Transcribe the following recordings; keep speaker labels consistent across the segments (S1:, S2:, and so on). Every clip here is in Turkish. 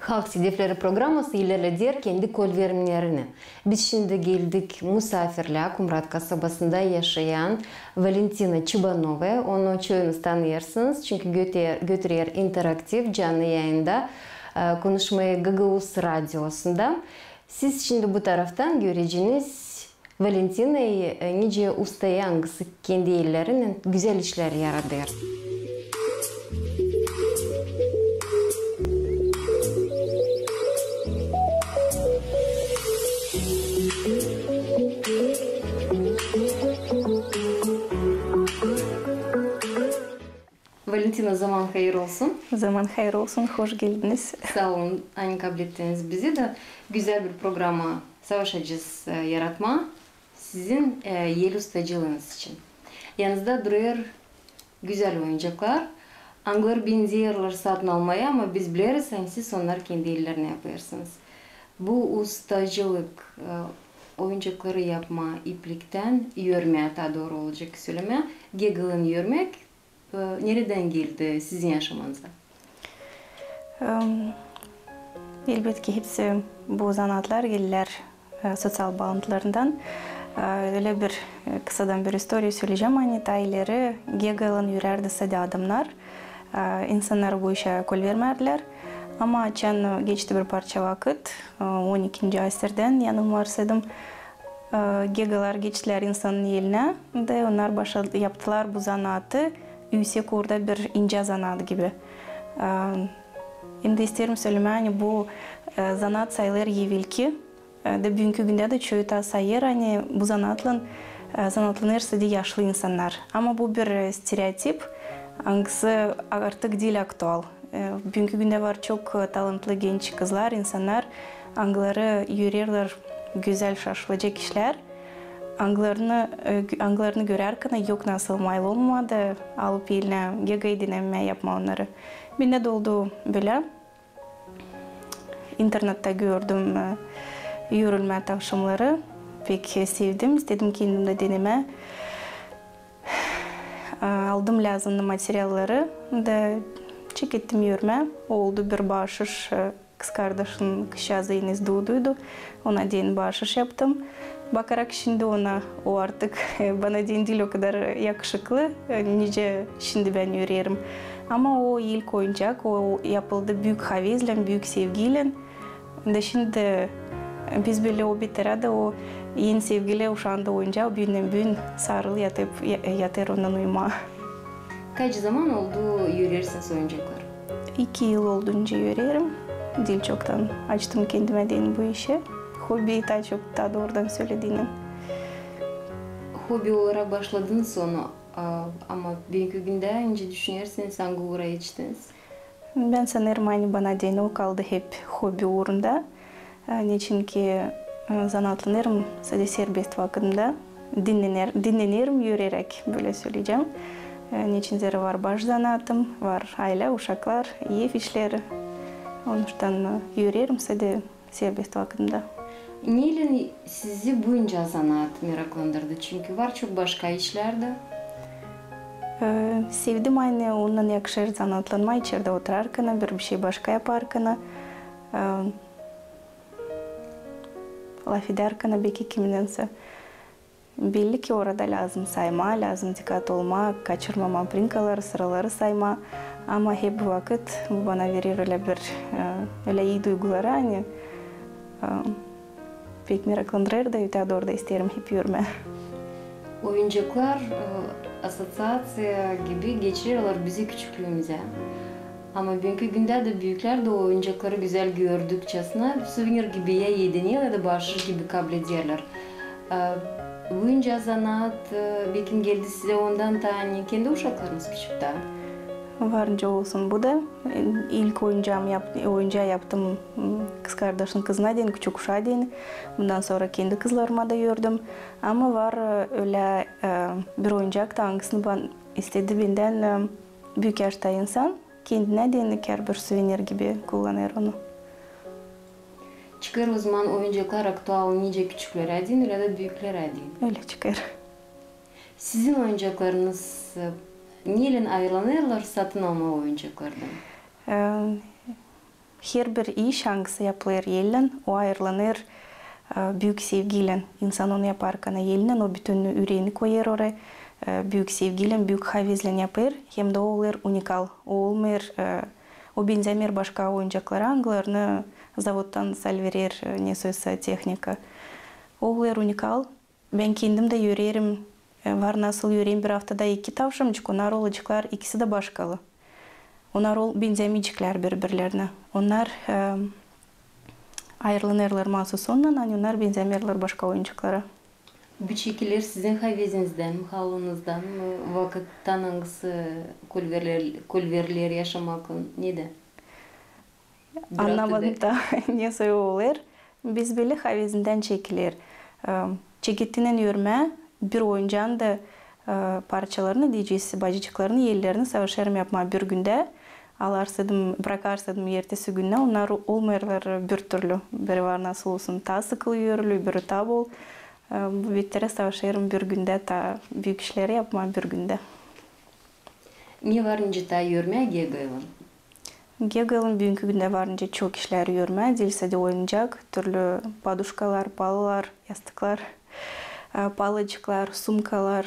S1: Halk Hedefleri programması ilerlediler kendi kol verimlerini. Biz şimdi geldik misafirle Kumrat kasabasında yaşayan Valentina Çibanova. Onu çoğunuz tanıyorsunuz çünkü götürüyor interaktif canlı yayında konuşmayı Gagavuz Radyosu'nda. Siz şimdi bu taraftan göreceğiniz Valentina'yı nice usta yangısı kendi ellerinin güzel işler yaratıyor. Valentina, zaman hayır olsun.
S2: Zaman hayır olsun, hoş geldiniz.
S1: Sağ olun, aynı kabul ettiniz bizi de. Güzel bir programa savaşacağız yaratma. Sizin yel ustacılığınız için. Yanınızda duruyor güzel oyuncaklar. Anglar benziyorlar satın almaya ama biz biliriz, siz onlar kendi ellerine yapıyorsunuz. Bu ustacılık, oyuncakları yapma, iplikten yörme, daha doğru olacak söyleme, Gegel'in yörmek nereden geldi sizin yaşamanıza?
S2: Elbette hepsi bu zanaatlar gelirler sosyal bağlantılarından. Öyle bir kısadan bir istoriya söyleyeceğim. Hani tayları Gegel'in yürerdi sade adamlar. İnsanlar bu işe kol vermediler. Ama açan geçti bir parça vakit. 12. asırdan yanılmarsaydım. Gegel'ler geçtiler insanın eline. De onlar başladı, yaptılar bu zanaatı. Yüksek orada bir ince zanaat gibi. Şimdi isterim söylemeye bu zanaat sayılır evvelki. De bugünkü günde de çoğu sayır hani bu zanaatlanırsa diye yaşlı insanlar. Ama bu bir stereotip. Hangisi artık değil aktual. Bugünkü günde var çok talantlı genç kızlar, insanlar. Angları yürürler, güzel şaşılacak işler. Anglarını görerken yok nasıl mayıl olmadı, alıp eline Gega'yı dinlemeye yapma onları. Ben de oldu böyle. İnternette gördüm yürülme tavşımları. Pek sevdim, istedim kendimde deneme. Aldım lazımlı materyalları da çekettim yürüme. Oldu bir bahşiş, kız kardeşin kışazı iniz doğduydu. Ona deyin bahşiş yaptım. Bakarak şimdi ona, o artık bana değil o kadar yakışıklı. Nice şimdi ben yürüyorum. Ama o ilk oyuncak, o yapıldı büyük havizle, büyük sevgiyle. Da şimdi biz böyle o bitirade o yeni sevgili uşağında oyuncağı büyün sarılı yatır ondan uyuma.
S1: Kaç zaman oldu yürüyorsunuz oyuncaklar?
S2: 2 yıl olduğunca yürüyorum. Dil çoktan açtım kendime deyin bu işi. Hobi daha doğrudan söylediğinin.
S1: Hobi olarak başladınız onu ama bugünkü günde önce düşünürseniz hangi uğraya geçtiniz?
S2: Ben sanırım aynı bana deyin o kaldı hep hobi uğrunda. Niçin ki zanaatlanırım sadece serbest vaktimde dinlenirim yürüyerek böyle söyleyeceğim. Niçin zira var baş zanaatım, var aile, uşaklar, ev işleri. Ondan yürüyorum sadece serbest vaktimde.
S1: Neyle sizi bunca zanaat meraklandırdı? Çünkü var çok başka işlerde.
S2: Sevdim aynı ondan yakışır zanaatlanma içeride oturarken, bir şey başka yaparken. Laf ederken belki kimindense. Belli ki orada lazım sayma, lazım dikkat olma, kaçırmama prinkaları, sıraları sayma. Ama hep vakit bu bana verir öyle iyi duyguları hani. Pek meraklandırır da daha doğru da isterim hep yürüme.
S1: Oyuncaklar asosiasyon gibi geçiriyorlar bizi küçüklüğümüze. Ama bugünkü günde de büyükler de o oyuncakları güzel gördükçesine souvenir gibi ya yediniyor ya da bahşiş gibi kabul ediyorlar. Bunca zanaat belki geldi size ondan tane kendi uşaklarınız küçükte.
S2: Varınca olsun bu da. İlk oyuncağı yaptım kız kardeşin kızına deyin, küçük uşağı deyin. Bundan sonra kendi kızlarıma da gördüm. Ama var öyle bir oyuncak da hangisini ben istedi benden büyük yaşta insan. Kendine deyin bir souvenir gibi kullanır onu.
S1: Çıkar o zaman oyuncaklar aktual nice küçüklere deyin ya da büyüklere deyin.
S2: Öyle çıkar.
S1: Sizin oyuncaklarınız neyle ayrılanırlar satın alma oyuncaklardan?
S2: Her bir iş hangisi yapılır yellen, o ayrılanır büyük sevgiyle. İnsan onu yaparken yellen o bütününü üreyini koyar oraya. Büyük sevgiyle, büyük havizle yapar. Hem de o unikal. O olmayır, o benzemer başka oyuncaklara anglarını zavoddan salverir ne sözse teknika. O unikal. Ben kendim de yürüyerim. Var nasıl yürüyeyim bir haftada 2 tavşamcık. Onlar olacaklar ikisi de başkalı. Onlar benzemeyecekler birbirlerine. Onlar ayrılanırlar mahsus ondan, onlar benzemerler başka oyuncaklara.
S1: Bu şekiller sizin havezinizden mi, halınızdan mı, vakıttan hangisi kulverler yaşamakın neden?
S2: Anlamadım da ne söylüyorlar. Biz böyle havezinden çekilir. Çekettiğinden yürüme bir oyuncağın da parçalarını, diyeceğiz, bacıcıklarını, yerlerini savaşarım yapma bir günde. Bırakarsadım ertesi günde onlar olmayırlar bir türlü. Biri var nasıl olsun ta sıkılı yürülü, biri ta bol. Bu bittere savaşarım bir günde ta büyük işleri yapma bir günde.
S1: Ne varınca ta yürüme Gegel'in?
S2: Gegel'in bugünkü günde varınca çok işler yürüme. Dilse de oyuncak, türlü paduşkalar, palılar, yastıklar, palıcıklar, sumkalar,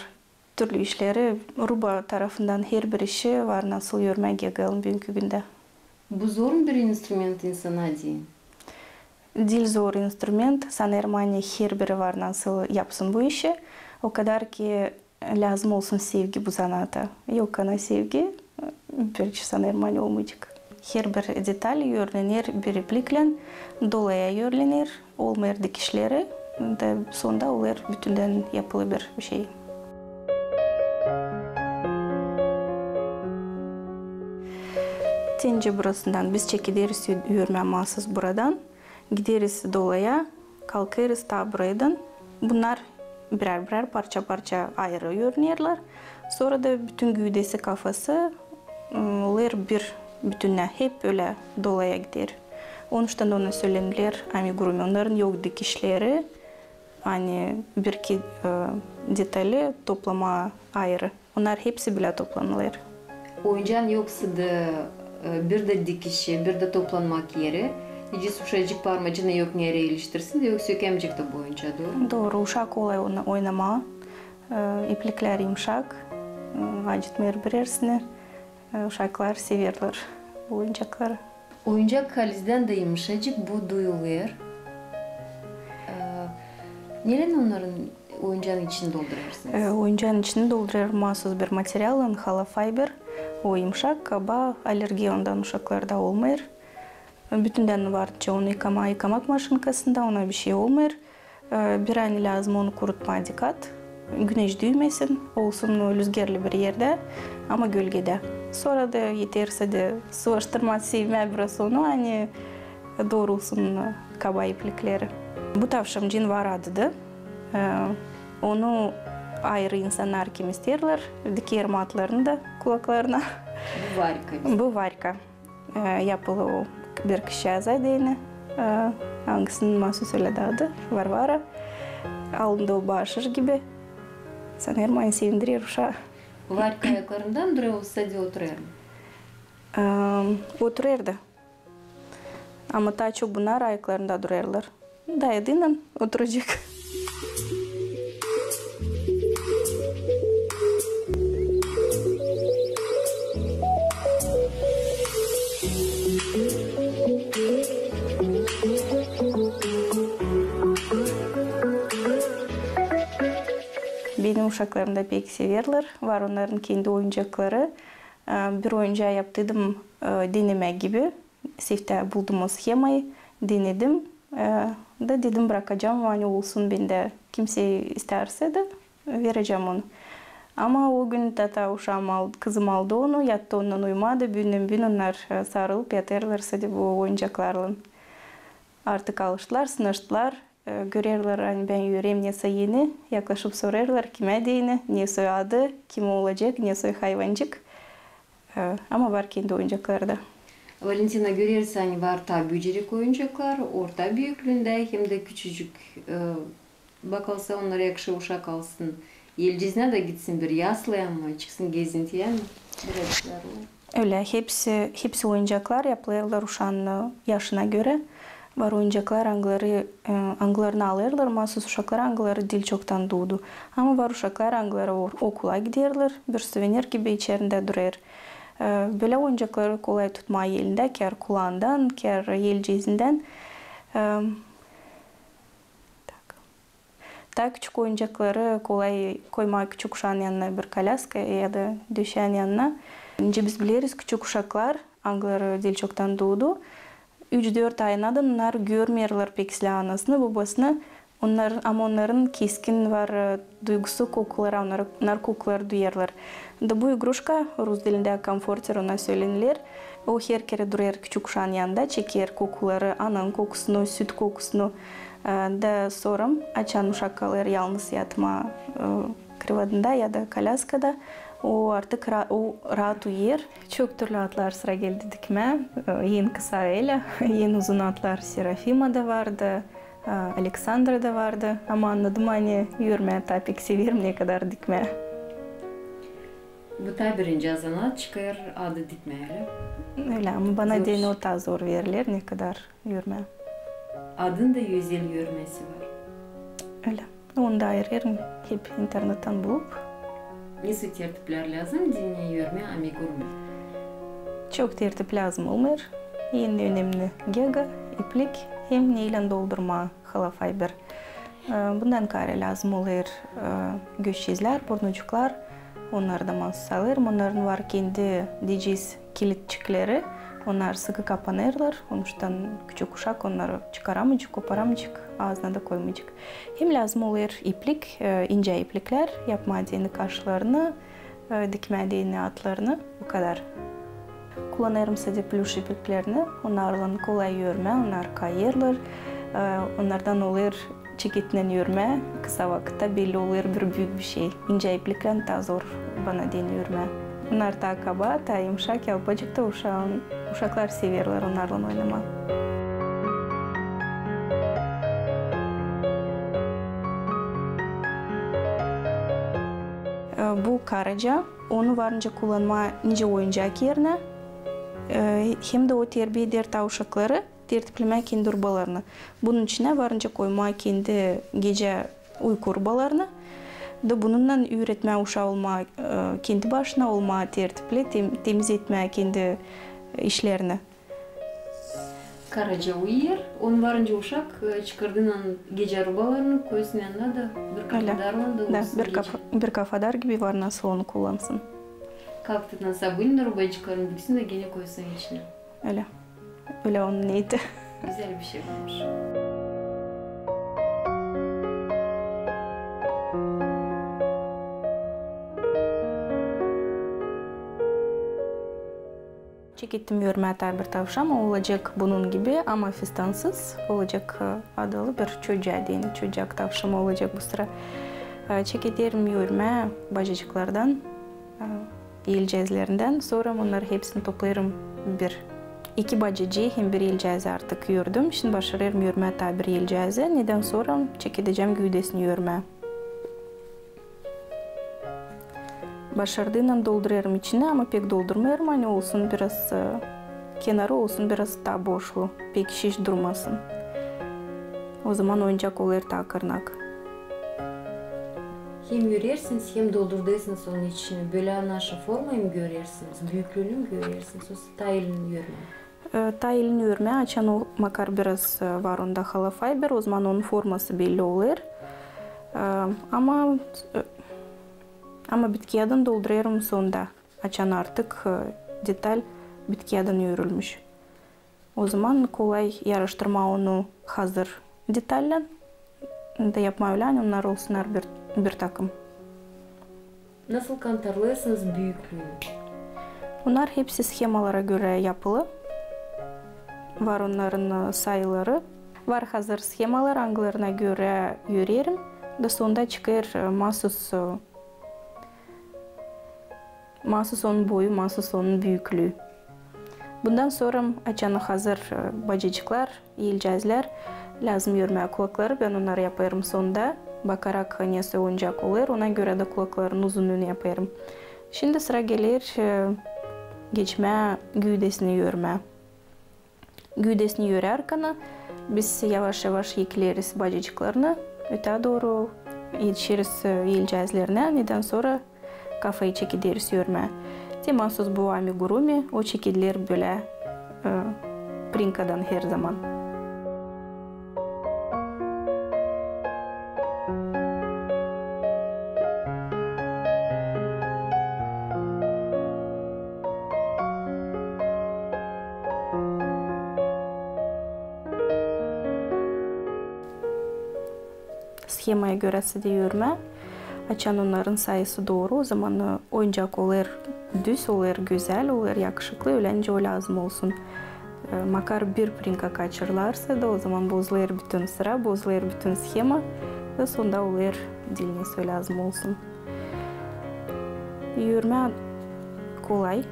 S2: türlü işleri Ruba tarafından her bir işi var nasıl yürüme Gegel'in bugünkü günde.
S1: Bu zor bir instrument insana deyin?
S2: Dil zor instrument. Sanırım her biri var nasıl yapsın bu işi. O kadar ki lazım olsun sevgi bu zanata. Yok ana sevgi, belki sanırım olmayacak. Her bir detay yürlenir bir replikle, dolaya yürlenir, olmayır dikişleri. Sonunda olur bütünden yapılır bir şey. Tence burasından biz çekiliriz yürüme mahsus buradan. Gideriz dolaya, kalkarız ta buradan. Bunlar birer parça ayrı yürünürler. Sonra da bütün güdesi kafası olur bir bütünle hep öyle dolaya gider. Onuştan ona söylenirler, amigurumi onların yok dikişleri, hani bir iki detaylı toplama ayrı. Onlar hepsi bile toplanırlar.
S1: Oyuncağın yoksa da bir de dikişi, bir de toplanmak yeri. Hiç uşacık parmacını yok nereye iliştirsin de yoksa sökemcik de bu oyuncağı, doğru mu?
S2: Doğru, uşak olay oynama, iplikler yumuşak, acıtmayır birersini, uşaklar severler bu oyuncakları.
S1: Oyuncak halizden de yumuşacık bu duyuluyor. Neden onların oyuncağın içini dolduruyorsunuz?
S2: Oyuncağın içini dolduruyor mahsus bir materyalın halofiber. O yumuşak, kaba, alerji ondan uşaklarda olmayır. Bütünden varınca onu yıkamak maşinkasında ona bir şey olmayır. Bir an lazım onu kurutmaya dikkat. Güneş düğmesin, olsun rüzgarlı bir yerde ama gölgede. Sonra da yeterse de sıvıştırma sevme biraz onu hani doğrulsun kaba iplikleri. Bu tavşamcın var adı. Onu ayrı insanlar kim isterler, diker matlarını kulaklarına.
S1: Bu varika.
S2: Bu varika. Yapılı o bir kişi azadeyini. Hangisinin mahsus söyledi adı? Varvara. Alında o başır gibi. Sanırım aynı sevindirir uşağı.
S1: Varika ayaklarından duruyor olsa diye oturuyor mu?
S2: Otururdu. Ama daha çok bunlar ayaklarında dururlar. Dayadıyla oturacak. Benim uşaklarım da pek severler. Var onların kendi oyuncakları. Bir oyuncağı yaptıydım deneme gibi. Sifte buldum o schemayı, denedim. Da dedim bırakacağım, hani olsun bende. Kimse isterse de vereceğim onu. Ama o gün tata uşağım aldı, kızım aldı onu, yattı ondan uyumadı. Büyünden onlar sarılıp yatarlarsa de bu oyuncaklarla. Artık alıştılar, sınıştılar. Görürler hani ben yürüyeyim neyse yeni. Yaklaşıp sorarlar kime deyini, ne soyadı, kim olacak, ne soy hayvancık. Ama var kendi oyuncakları da.
S1: Valentina görürsen var ta büyücülük oyuncaklar, orta büyüklüğünde hem de küçücük. Bakılsa onlara yakışı uşak alsın. Yelcizine de gitsin bir yaslıya mı, çıksın gezintiye mi?
S2: Öyle hepsi oyuncaklar yapılırlar uşağın yaşına göre. Var oyuncaklar angılarını alırlar, mahsus uşaklar angıları dil çoktan doğdu. Ama var uşaklar angıları okula giderler, bir souvenir gibi içerisinde durar. Böyle oyuncakları kolay tutmayı elinde, ker kulağından, ker yelceğizinden. Daha küçük oyuncakları kolay koymak küçük uşağın yanına bir kalaska ya da döşeğin yanına. Biz biliriz küçük uşaklar angıları dil çoktan doğdu. 3-4 ayından onlar görmüyorlar pek silah anasını, babasını. Ama onların keskin var duygusu kokuları, onlar kokuları duyarlar. Bu игрушка Rus dilinde komforter ona söylenilir. O her kere durar küçük uşağın yanında, çeker kokuları, ananın kokusunu, süt kokusunu. Da sonra açan uşak kalır yalnız yatma krivadında ya da kalaskada. O artık rahat uyur. Çok türlü atlar sıra geldi dikme. En kısa Ela, en uzun atlar Serafima da vardı, Alexandra da vardı. Ama anladım hani yürüme pek severim ne kadar dikme.
S1: Bu da birinci azana çıkar adı dikme öyle.
S2: Öyle ama bana değil o da zor verilir ne kadar yürüme.
S1: Adın da 100 yıl yürümesi var.
S2: Öyle. Onu da ayırırım hep internetten bulup.
S1: Nasıl tertipler lazım dinle yürüme amigurme?
S2: Çok tertip lazım olmuyor. En önemli gega, iplik hem neyle doldurma halafayber. Bundan kare lazım olur göççizler, pornocuklar. Onları da mahsus alırım. Onların var kendi diyeceğiz kilitçikleri. Onlar sıkı kapanırlar. Onuştan küçük uşak onları çıkaramayacak, koparamayacak, ağzına da koymayacak. Hem lazım olur iplik, ince iplikler, yapma diyeni kaşlarını, dikme diyeni atlarını, bu kadar. Kullanırım sadece pluş ipliklerini. Onlarla kolay yürüme, onlar kayırlar. Onlardan olur çeketinden yürüme, kısa vakitte belli olur bir büyük bir şey. İnce iplikler daha zor bana diyeni yürüme. Onlar da kaba, da yumuşak, yalpacık da uşaklar severler onlarla oynama. Bu karaca, onu varınca kullanma nice oyuncak yerine hem de o terbiye eder ta uşakları tertipleme kendi urbalarını. Bunun içine varınca koyma kendi gece uyku urbalarını. Da bununla üretme uşağı olma, kendi başına olma tertipli, temiz etme kendi işlerini.
S1: Karaca uyur, onu varınca uşak çıkardığından gece rubalarını koysun yanına da bir kafadarla da olsun
S2: bir kafadar gibi var nasıl onu kullansın.
S1: Kalktıktan sabun rubayı çıkarın diksin de gene koysun içine.
S2: Öyle. Öyle onun neydi?
S1: Güzel bir şey olmuş.
S2: Çekettim yürüme bir tavşan olacak bunun gibi ama fistansız olacak adalı bir çocuğa deyin. Çocuk tavşan olacak bu sıra. Çeketirim yürüme bacacıklardan, yelcezlerinden. Sonra bunları hepsini toplarım iki bacacığı hem bir yelcezi artık yürüdüm. Şimdi başarırım yürüme bir yelcezi. Neden sonra çekeceğim güydesini yürüme. Başardığından doldurarım içine ama pek doldurmuyorum. Hani olsun biraz kenarı olsun biraz daha boşlu. Pek şiş durmasın. O zaman oyuncak olur daha kırnak.
S1: Hem yürüyersiniz hem doldurduğunuz onun içine. Böyle naşı formayı mı görüyorsunuz? Büyüklüğünü mü görüyorsunuz? O tayilini yürüme.
S2: Tayilini yürüme açan o makar biraz var onda halafayber. O zaman onun forması belli olur. Ama bitkiyadan dolduruyorum sonda. Açan artık detal bitkiyadan yürülmüş. O zaman kolay yarıştırma onu hazır detalle da yapma öyle onlar olsunlar bir takım.
S1: Nasıl kantarlıyorsunuz büyüklüğünü?
S2: Bunlar hepsi schemalara göre yapılı. Var onların sayıları. Var hazır schemalar anglarına göre yürüyerim. Da sonda çıkar mahsus onun boyu, mahsus onun büyüklüğü. Bundan sonra açan hazır bacacıklar, yelcezler lazım yürüme kulakları. Ben onları yaparım sonda. Bakarak nesi oyuncak olur. Ona göre de kulakların uzunluğunu yaparım. Şimdi sıra gelir geçme güydesini örme. Güydesini örerken biz yavaş yavaş yükleriz bacacıklarını öte doğru yetişiriz yelcezlerine. Neden sonra kafayı çekideriz örme. Temansız bu amigurumi o çekidiler böyle prinkadan her zaman. Schemaya göre örme. Açan onların sayısı doğru. O zaman oyuncak olur düz, olur güzel, olur yakışıklı. Öylece o lazım olsun. Makar bir prinka kaçırırlarsa da o zaman bozulur bütün sıra, bozulur bütün schema. Ve sonunda olur dilnesi lazım olsun. Örme kolay.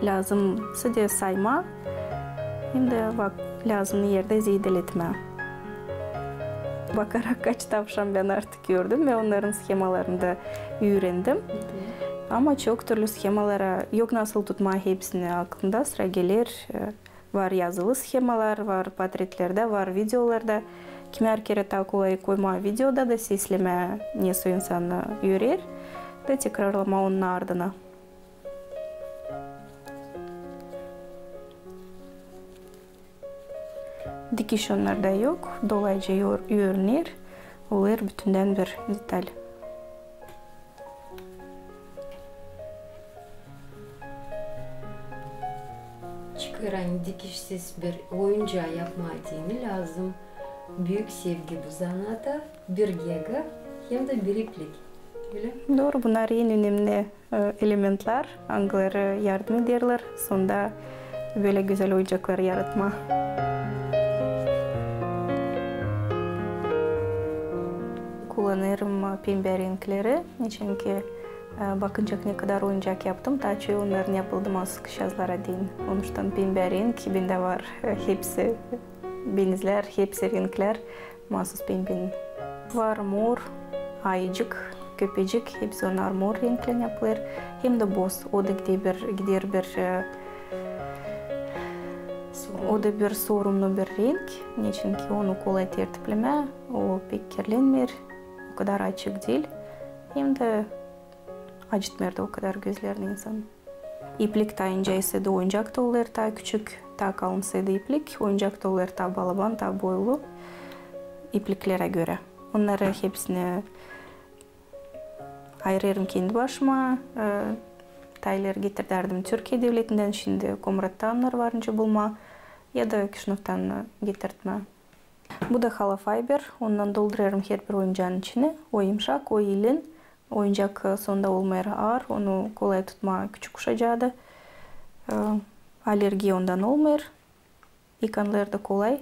S2: Lazım sadece sayma. Hem de lazım yerde zideletme. Bakarak kaç tavşan ben artık gördüm ve onların schemalarını da öğrendim. Ama çok türlü schemalara yok nasıl tutma hepsini aklımda sıra gelir. Var yazılı schemalar, var portretlerde, var videolarda. Kimer kere ta kolay koyma videoda da sesleme nesi insanı öğrer da tekrarlama onun ardına. Dikiş onlarda yok. Dolayıca öğrenir. Olur bütünden bir detal.
S1: Çıkaran dikişsiz bir oyuncağı yapmadığını lazım. Büyük sevgi bu zanata, bir yega hem de bir iplik. Öyle?
S2: Doğru, bunlar en önemli elementler. Anglara yardım ederler. Sonunda böyle güzel oyuncaklar yaratma. Kullanırım pembe renkleri. Çünkü bakınca ne kadar oyuncak yaptım. Taçı onların yapıldı masuk yazlara değil. Onuştan pembe renk bende var. Hepsi benizler, hepsi renkler. Mahsus pembenin. Var mor, ayıcık, köpecik. Hepsi onlar mor renkle yapılır. Hem de boz. O da gider bir o da bir sorumlu bir renk. Çünkü onu kolay tertipleme. O pek kirlenmiyor. O kadar açık değil. Hem de acıtmıyor da o kadar gözlerini insan. İplik ta inceyse de oyuncak da olur, ta küçük, ta kalınsa da iplik. Oyuncak da olur ta balaban, ta boylu ipliklere göre. Onları hepsini ayırırım kendi başıma. Taylar getirdim Türkiye devletinden, şimdi Komrat'tanlar varınca bulma ya da Küşnuf'tan getirtme. Bu da hala fiber. Ondan dolduruyorum her bir oyuncağın içine. O yumuşak, o yelin. Oyuncak sonunda olmaya ağır. Onu kolay tutma küçük kuşacağı. Alerji ondan olmuyor. Yıkanları da kolay.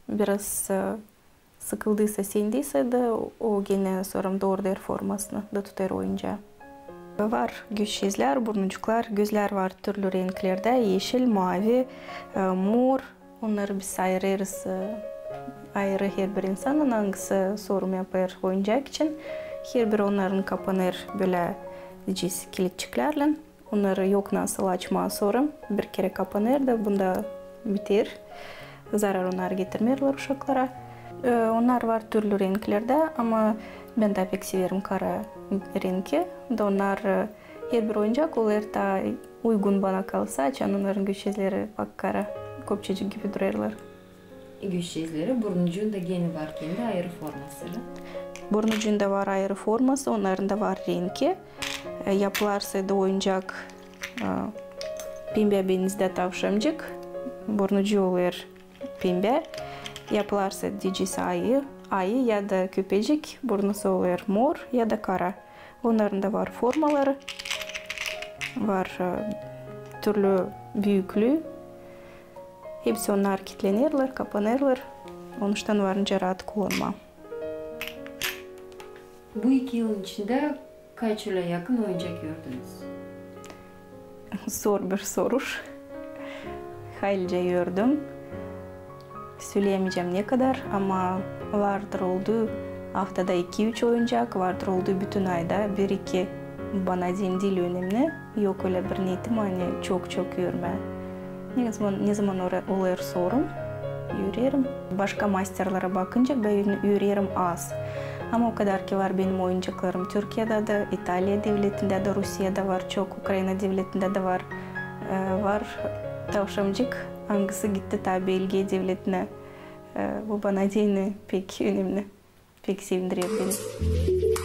S2: Biraz sıkıldıysa, sindiyse de o gene sonra doğru formasını da tutar oyuncağı. Var güçsüzler, burnucuklar, gözler var türlü renklerde. Yeşil, mavi, mor. Onları biz ayırırız. Ayrı her bir insanın hangisi sorum yapar oyuncak için. Her bir onların kapanır böyle diyeceğiz kilitçiklerle. Onları yok nasıl açma sorum. Bir kere kapanır da bunda biter. Zarar onlar getirmiyorlar uşaklara. Onlar var türlü renklerde ama ben de pek severim kara rengi. Onlar her bir oyuncak olur da uygun bana kalsa açan onların güçsüzleri bak kara kopçacık gibi durarlar.
S1: Güçsüzleri burnucuğunda gene var kendi ayrı forması.
S2: Burnucuğunda var ayrı forması, onların da var rengi. Yapılarsa da oyuncak pembe benizde tavşancık. Burnucu olur pembe. Yapılarsa diyeceğiz ayı ya da köpecik. Burnusu olur mor ya da kara. Onların da var formaları. Var türlü büyüklüğü. Hepsi onlar kilitlenirler, kapanırlar. Onuştan varınca rahat kullanma.
S1: Bu 2 yılın içinde kaç yıla yakın oyuncak gördünüz?
S2: Zor bir soru. Haylice gördüm. Söyleyemeyeceğim ne kadar ama vardır oldu haftada 2-3 oyuncak, vardır oldu bütün ayda 1-2 bana deyin dil önemli. Yok öyle bir niyetim hani çok yürüme. Ne zaman olayır sorum, yürüyerim. Başka masterlara bakınca ben yürüyerim az. Ama o kadar ki var benim oyuncaklarım Türkiye'de de, İtalya devletinde de, Rusya'da var çok, Ukrayna devletinde de var. Var tavşamcık, hangisi gitti tabi Belgiya devletine. Bu bana deyin pek önemli, pek sevindiriyor beni.